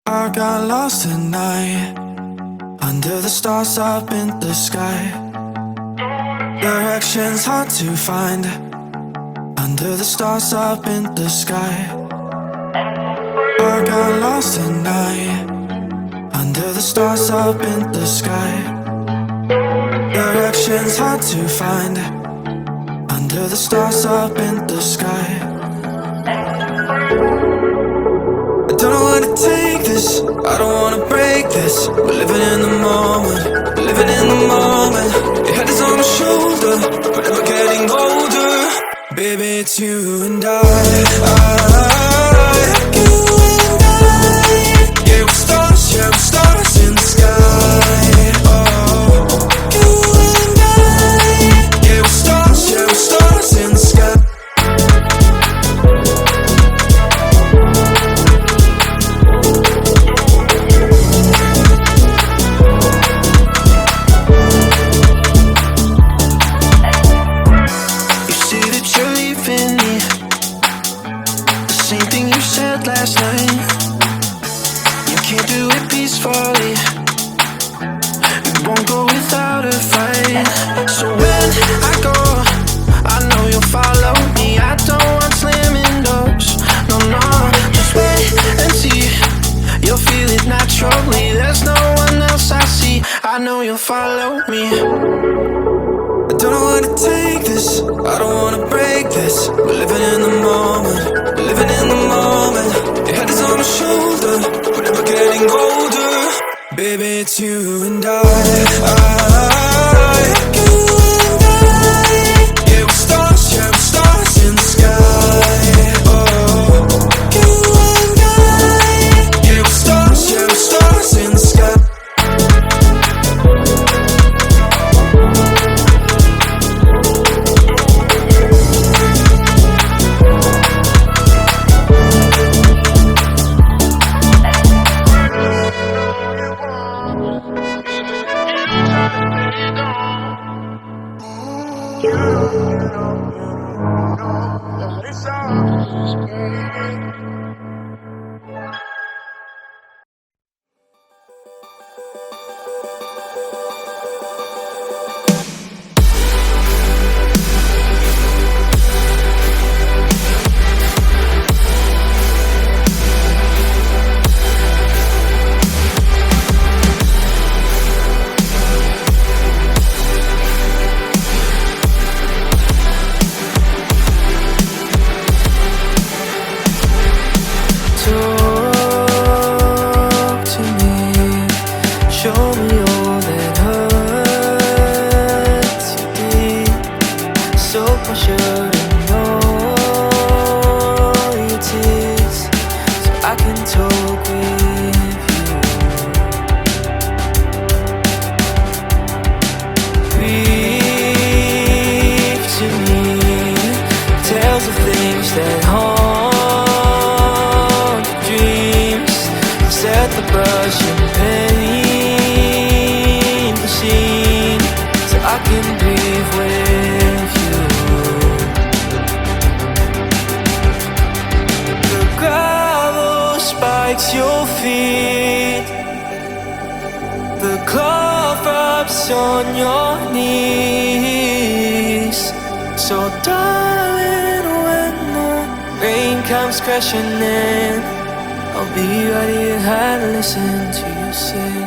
I got lost at night, under the stars up in the sky. Directions hard to find, under the stars up in the sky. I got lost at night, under the stars up in the sky. Directions hard to find, under the stars up in the sky. I don't know where to take this, I don't wanna break this. We're living in the moment, living in the moment. Your head is on my shoulder, but never getting older. Baby, it's you and I. You and I. Yeah, we're stars in the sky. Oh, you and I. Yeah, we're stars in the sky. Last night, you can't do it peacefully. It won't go without a fight. So when I go, I know you'll follow me. I don't want slamming doors, no, no. Just wait and see, you'll feel it naturally. There's no one else I see, I know you'll follow me. I don't know where to take this, I don't wanna break this. We're living in the moment, living in the moment. Your head is on my shoulder, we're never getting older. Baby, it's you and I. You and I. Yeah, we're stars in the sky. Oh, you and I. Yeah, we're stars in the sky. Your feet, the cloth wraps on your knees. So darling, when the rain comes crashing in, I'll be right here and listen to you sing.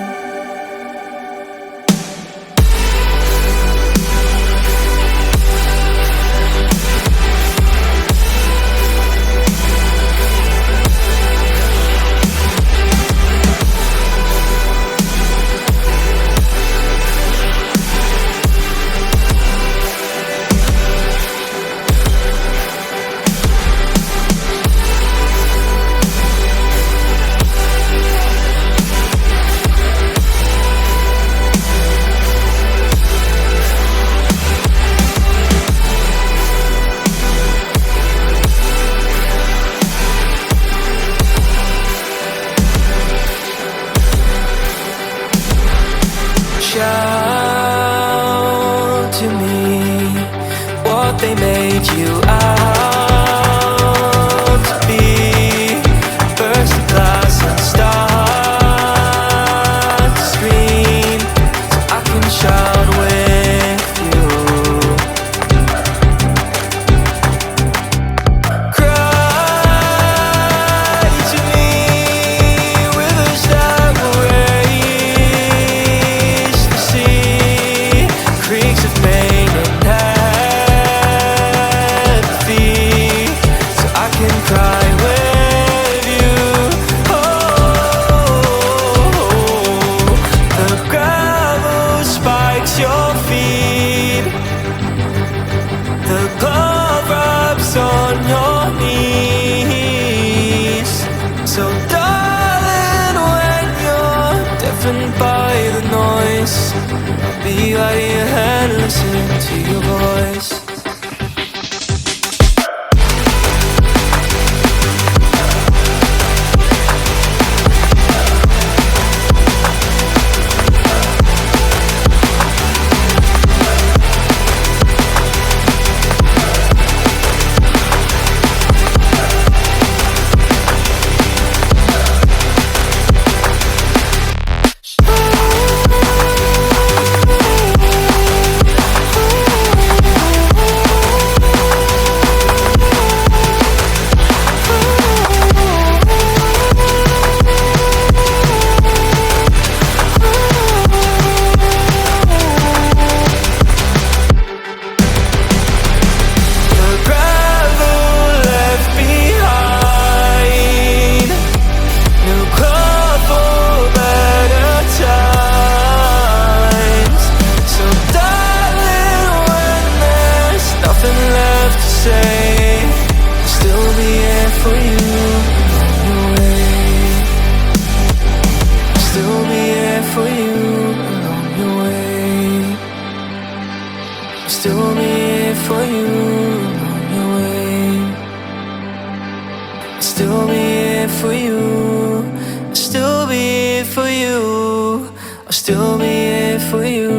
softened by the noise. I'll be out of your head, listen to your voice. Still be here for you along your way. Still be here for you. Still be here for you. I'll still be here for you.